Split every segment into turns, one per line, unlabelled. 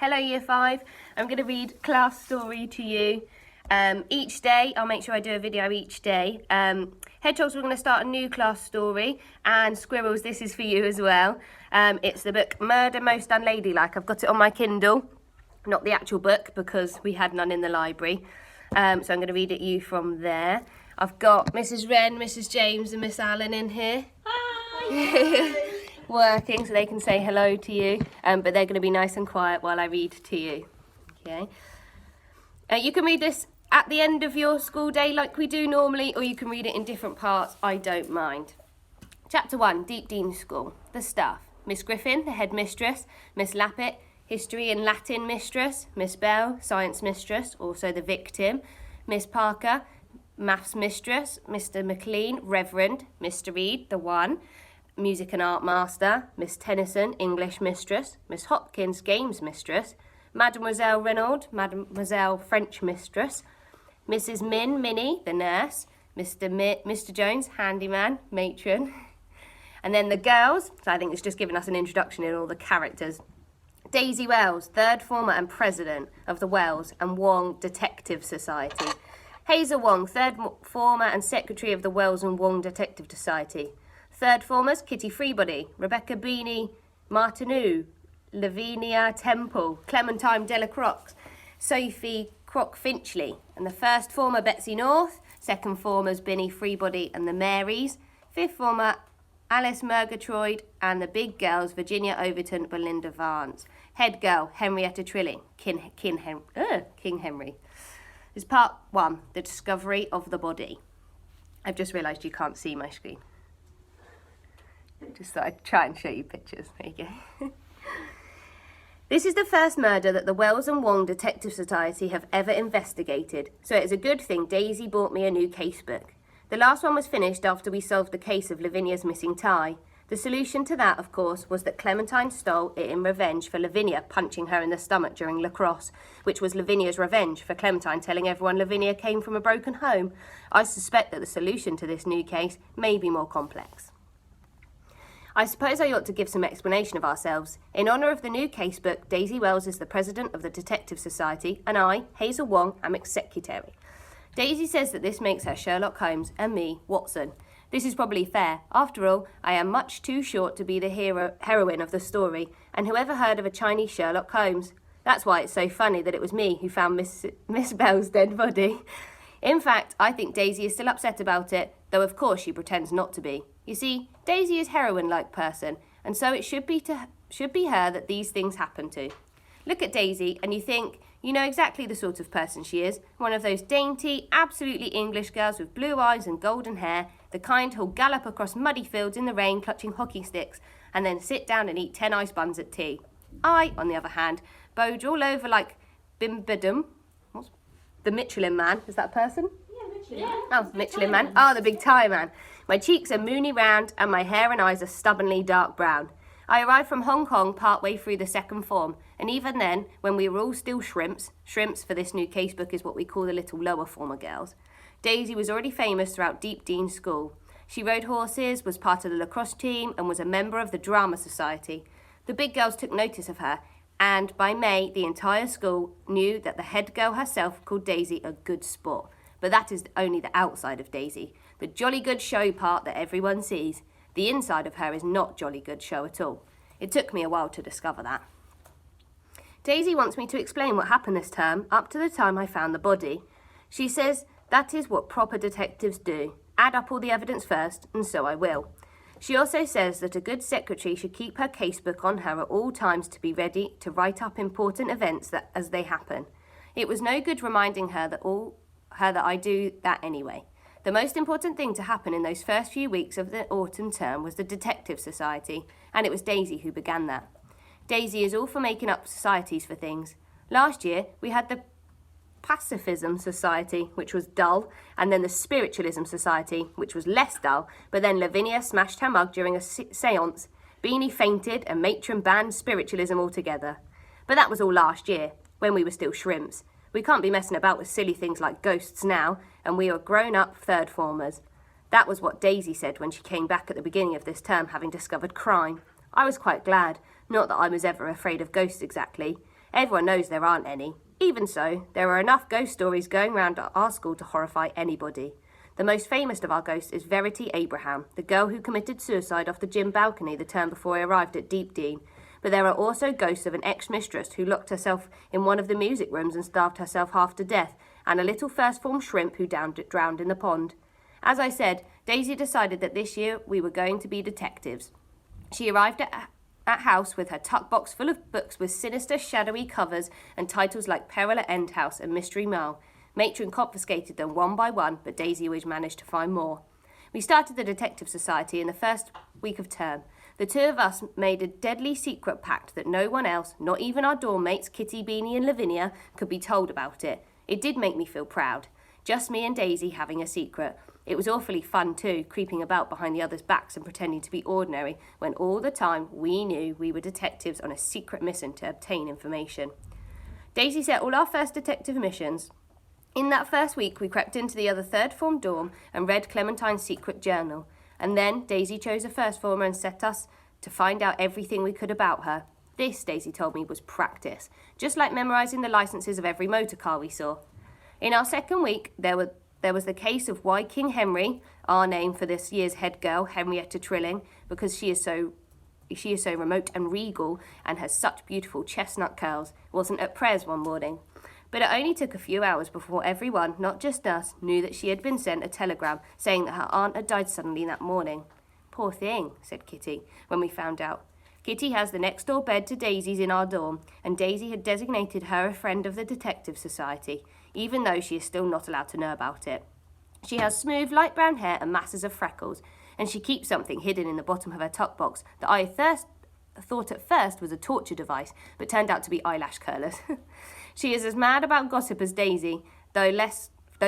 Hello Year 5, I'm going to read class story to you. Each day, I'll make sure I do a video each day. Hedgehogs, we're going to start a new class story, and Squirrels, this is for you as well. It's the book Murder Most Unladylike. I've got it on my Kindle, not the actual book because we had none in the library. So I'm going to read it you from there. I've got Mrs. Wren, Mrs. James and Miss Allen in here. Hi! Working so they can say hello to you, but they're going to be nice and quiet while I read to you. Okay. You can read this at the end of your school day like we do normally, or you can read it in different parts. I don't mind. Chapter 1, Deep Dean School. The staff. Miss Griffin, the headmistress. Miss Lappet, History and Latin mistress. Miss Bell, Science mistress, also the victim. Miss Parker, Maths mistress. Mr. McLean, Reverend. Mr. Reed, the one. Music and Art Master, Miss Tennyson, English Mistress, Miss Hopkins, Games Mistress, Mademoiselle Renaud, Mademoiselle French Mistress, Mrs. Minnie, the nurse, Mr. Jones, Handyman, Matron, and then the girls, so I think it's just giving us an introduction in all the characters. Daisy Wells, third former and president of the Wells and Wong Detective Society. Hazel Wong, third former and secretary of the Wells and Wong Detective Society. Third formers, Kitty Freebody, Rebecca Beanie Martineau, Lavinia Temple, Clementine Delacroix, Sophie Crock-Finchley. And the first former, Betsy North. Second formers, Binny Freebody and the Marys. Fifth former, Alice Murgatroyd. And the big girls, Virginia Overton, Belinda Vance. Head girl, Henrietta Trilling, King Henry. This is part 1, the discovery of the body. I've just realised you can't see my screen. Just thought I'd try and show you pictures. There you go. This is the first murder that the Wells and Wong Detective Society have ever investigated, so it is a good thing Daisy bought me a new casebook. The last one was finished after we solved the case of Lavinia's missing tie. The solution to that, of course, was that Clementine stole it in revenge for Lavinia punching her in the stomach during lacrosse, which was Lavinia's revenge for Clementine telling everyone Lavinia came from a broken home. I suspect that the solution to this new case may be more complex. I suppose I ought to give some explanation of ourselves. In honour of the new casebook, Daisy Wells is the president of the Detective Society, and I, Hazel Wong, am its secretary. Daisy says that this makes her Sherlock Holmes and me, Watson. This is probably fair. After all, I am much too short to be the heroine of the story, and whoever heard of a Chinese Sherlock Holmes? That's why it's so funny that it was me who found Miss Bell's dead body. In fact, I think Daisy is still upset about it, though of course she pretends not to be. You see, Daisy is a heroine-like person, and so it should be her that these things happen to. Look at Daisy and you think, you know exactly the sort of person she is, one of those dainty, absolutely English girls with blue eyes and golden hair, the kind who'll gallop across muddy fields in the rain clutching hockey sticks, and then sit down and eat 10 ice buns at tea. I, on the other hand, bowed all over like Bimbadum. What's the Michelin Man? Is that a person? Yeah. Oh, Michelin Man. Oh, the big tie man. My cheeks are moony round and my hair and eyes are stubbornly dark brown. I arrived from Hong Kong partway through the second form, and even then, when we were all still shrimps for this new casebook is what we call the little lower former girls, Daisy was already famous throughout Deep Dean School. She rode horses, was part of the lacrosse team, and was a member of the Drama Society. The big girls took notice of her, and by May, the entire school knew that the head girl herself called Daisy a good sport. But that is only the outside of Daisy, the jolly good show part that everyone sees. The inside of her is not jolly good show at all. It took me a while to discover that. Daisy wants me to explain what happened this term up to the time I found the body. She says that is what proper detectives do. Add up all the evidence first, and so I will. She also says that a good secretary should keep her casebook on her at all times to be ready to write up important events as they happen. It was no good reminding her that I do that anyway. The most important thing to happen in those first few weeks of the autumn term was the Detective Society, and it was Daisy who began that. Daisy is all for making up societies for things. Last year, we had the Pacifism Society, which was dull, and then the Spiritualism Society, which was less dull, but then Lavinia smashed her mug during a séance, Beanie fainted, and Matron banned spiritualism altogether. But that was all last year, when we were still shrimps. We can't be messing about with silly things like ghosts now, and we are grown-up third formers. That was what Daisy said when she came back at the beginning of this term having discovered crime. I was quite glad, not that I was ever afraid of ghosts exactly. Everyone knows there aren't any. Even so, there are enough ghost stories going round at our school to horrify anybody. The most famous of our ghosts is Verity Abraham, the girl who committed suicide off the gym balcony the term before I arrived at Deep Dean. But there are also ghosts of an ex-mistress who locked herself in one of the music rooms and starved herself half to death, and a little first-form shrimp who drowned in the pond. As I said, Daisy decided that this year we were going to be detectives. She arrived at house with her tuck box full of books with sinister, shadowy covers and titles like Peril at End House and Mystery Mile. Matron confiscated them one by one, but Daisy always managed to find more. We started the Detective Society in the first week of term. The two of us made a deadly secret pact that no one else, not even our dorm mates Kitty, Beanie and Lavinia, could be told about it. It did make me feel proud. Just me and Daisy having a secret. It was awfully fun too, creeping about behind the others' backs and pretending to be ordinary, when all the time we knew we were detectives on a secret mission to obtain information. Daisy set all our first detective missions. In that first week, we crept into the other third form dorm and read Clementine's secret journal. And then Daisy chose a first former and set us to find out everything we could about her. This, Daisy told me, was practice, just like memorising the licences of every motor car we saw. In our second week, there was the case of why King Henry, our name for this year's head girl, Henrietta Trilling, because she is so remote and regal and has such beautiful chestnut curls, wasn't at prayers one morning. But it only took a few hours before everyone, not just us, knew that she had been sent a telegram saying that her aunt had died suddenly that morning. Poor thing, said Kitty, when we found out. Kitty has the next door bed to Daisy's in our dorm, and Daisy had designated her a friend of the Detective Society, even though she is still not allowed to know about it. She has smooth, light brown hair and masses of freckles, and she keeps something hidden in the bottom of her tuck box that I thought at first was a torture device, but turned out to be eyelash curlers. She is as mad about gossip as Daisy, though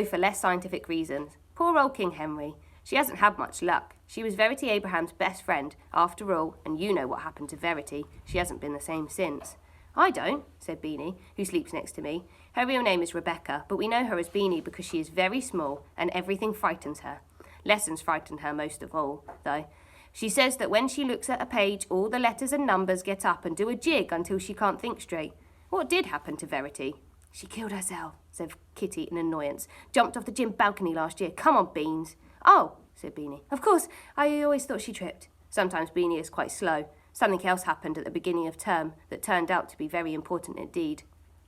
for less scientific reasons. Poor old King Henry. She hasn't had much luck. She was Verity Abraham's best friend, after all, and you know what happened to Verity. She hasn't been the same since. I don't, said Beanie, who sleeps next to me. Her real name is Rebecca, but we know her as Beanie because she is very small and everything frightens her. Lessons frighten her most of all, though. She says that when she looks at a page, all the letters and numbers get up and do a jig until she can't think straight. What did happen to Verity? She killed herself, said Kitty in annoyance. Jumped off the gym balcony last year. Come on, Beans. Oh, said Beanie. Of course, I always thought she tripped. Sometimes Beanie is quite slow. Something else happened at the beginning of term that turned out to be very important indeed.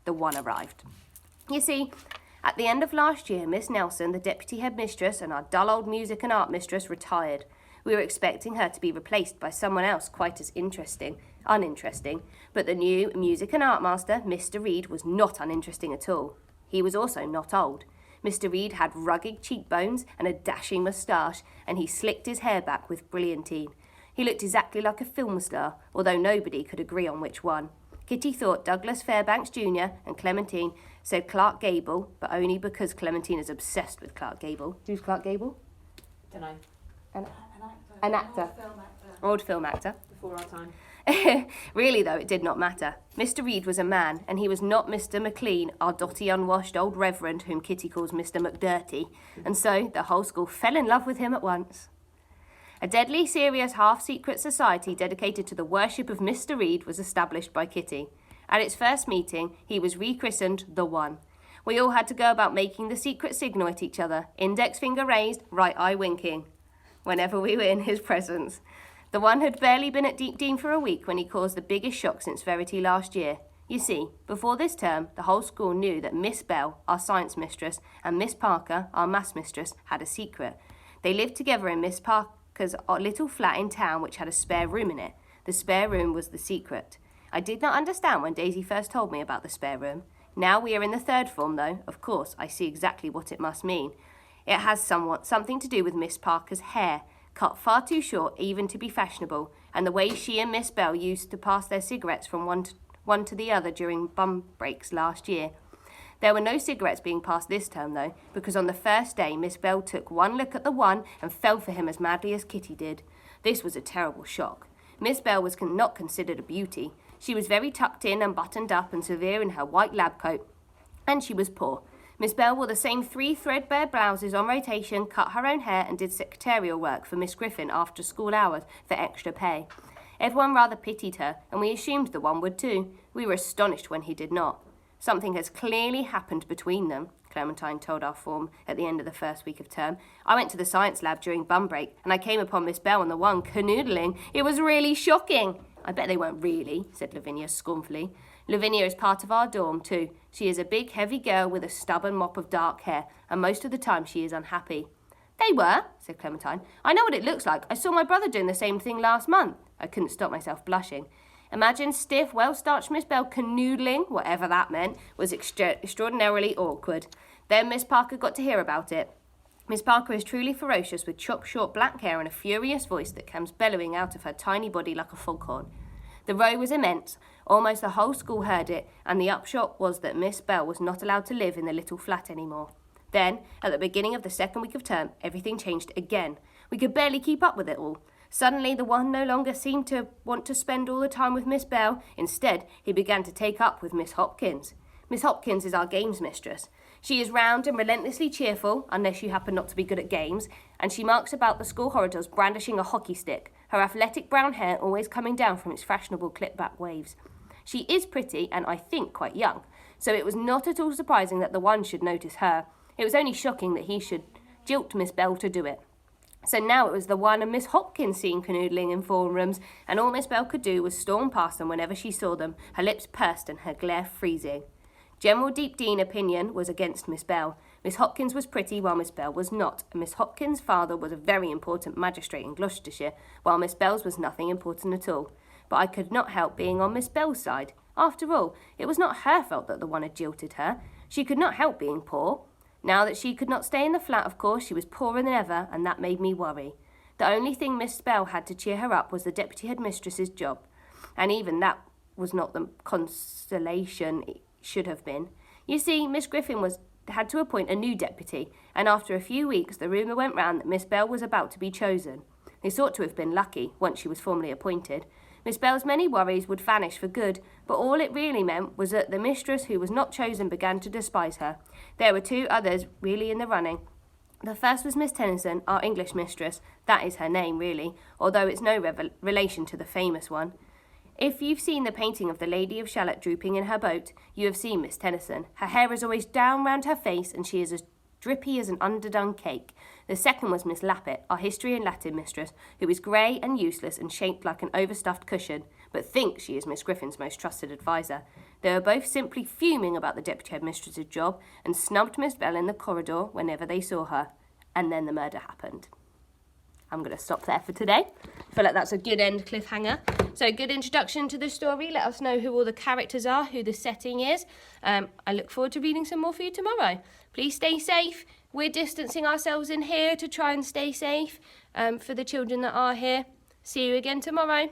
The one arrived. You see, at the end of last year, Miss Nelson, the deputy headmistress, and our dull old music and art mistress retired. We were expecting her to be replaced by someone else quite as uninteresting, but the new music and art master, Mr. Reed, was not uninteresting at all. He was also not old. Mr. Reed had rugged cheekbones and a dashing moustache, and he slicked his hair back with brilliantine. He looked exactly like a film star, although nobody could agree on which one. Kitty thought Douglas Fairbanks Jr. and Clementine said Clark Gable, but only because Clementine is obsessed with Clark Gable. Who's Clark Gable?
Don't know.
An actor. Old film actor.
Before our time.
Really, though, it did not matter. Mr. Reed was a man, and he was not Mr. McLean, our dotty, unwashed old reverend whom Kitty calls Mr. McDirty, and so the whole school fell in love with him at once. A deadly serious half-secret society dedicated to the worship of Mr. Reed was established by Kitty. At its first meeting, he was rechristened The One. We all had to go about making the secret signal at each other, index finger raised, right eye winking, whenever we were in his presence. The One had barely been at Deep Dean for a week when he caused the biggest shock since Verity last year. You see, before this term, the whole school knew that Miss Bell, our science mistress, and Miss Parker, our maths mistress, had a secret. They lived together in Miss Parker's little flat in town which had a spare room in it. The spare room was the secret. I did not understand when Daisy first told me about the spare room. Now we are in the third form, though, of course, I see exactly what it must mean. It has something to do with Miss Parker's hair, cut far too short even to be fashionable, and the way she and Miss Bell used to pass their cigarettes from one to the other during bum breaks last year. There were no cigarettes being passed this term, though, because on the first day Miss Bell took one look at the One and fell for him as madly as Kitty did. This was a terrible shock. Miss Bell was not considered a beauty. She was very tucked in and buttoned up and severe in her white lab coat, and she was poor. Miss Bell wore the same 3 threadbare blouses on rotation, cut her own hair, and did secretarial work for Miss Griffin after school hours for extra pay. Everyone rather pitied her, and we assumed the one would too. We were astonished when he did not. Something has clearly happened between them, Clementine told our form at the end of the first week of term. I went to the science lab during bum break, and I came upon Miss Bell and the one canoodling. It was really shocking. I bet they weren't really, said Lavinia scornfully. Lavinia is part of our dorm too. She is a big, heavy girl with a stubborn mop of dark hair, and most of the time she is unhappy. They were, said Clementine. I know what it looks like. I saw my brother doing the same thing last month. I couldn't stop myself blushing. Imagine stiff, well-starched Miss Bell canoodling, whatever that meant, was extraordinarily awkward. Then Miss Parker got to hear about it. Miss Parker is truly ferocious, with chop-short black hair and a furious voice that comes bellowing out of her tiny body like a foghorn. The row was immense. Almost the whole school heard it, and the upshot was that Miss Bell was not allowed to live in the little flat anymore. Then, at the beginning of the second week of term, everything changed again. We could barely keep up with it all. Suddenly, the one no longer seemed to want to spend all the time with Miss Bell. Instead, he began to take up with Miss Hopkins. Miss Hopkins is our games mistress. She is round and relentlessly cheerful, unless you happen not to be good at games, and she marks about the school corridors brandishing a hockey stick, her athletic brown hair always coming down from its fashionable clip-back waves. She is pretty and, I think, quite young, so it was not at all surprising that the one should notice her. It was only shocking that he should jilt Miss Bell to do it. So now it was the one and Miss Hopkins seen canoodling in form rooms, and all Miss Bell could do was storm past them whenever she saw them, her lips pursed and her glare freezing. General Deep Dean opinion was against Miss Bell. Miss Hopkins was pretty while Miss Bell was not, and Miss Hopkins' father was a very important magistrate in Gloucestershire, while Miss Bell's was nothing important at all. But I could not help being on Miss Bell's side. After all, it was not her fault that the one had jilted her. She could not help being poor. Now that she could not stay in the flat, of course, she was poorer than ever, and that made me worry. The only thing Miss Bell had to cheer her up was the deputy headmistress's job, and even that was not the consolation it should have been. You see, Miss Griffin had to appoint a new deputy, and after a few weeks the rumour went round that Miss Bell was about to be chosen. This ought to have been lucky, once she was formally appointed. Miss Bell's many worries would vanish for good, but all it really meant was that the mistress who was not chosen began to despise her. There were two others really in the running. The first was Miss Tennyson, our English mistress. That is her name, really, although it's no relation to the famous one. If you've seen the painting of the Lady of Shalott drooping in her boat, you have seen Miss Tennyson. Her hair is always down round her face, and she is as drippy as an underdone cake. The second was Miss Lappet, our history and Latin mistress, who is grey and useless and shaped like an overstuffed cushion, but thinks she is Miss Griffin's most trusted adviser. They were both simply fuming about the deputy headmistress's job and snubbed Miss Bell in the corridor whenever they saw her. And then the murder happened. I'm going to stop there for today. I feel like that's a good end cliffhanger. So, good introduction to the story. Let us know who all the characters are, who the setting is. I look forward to reading some more for you tomorrow. Please stay safe. We're distancing ourselves in here to try and stay safe for the children that are here. See you again tomorrow.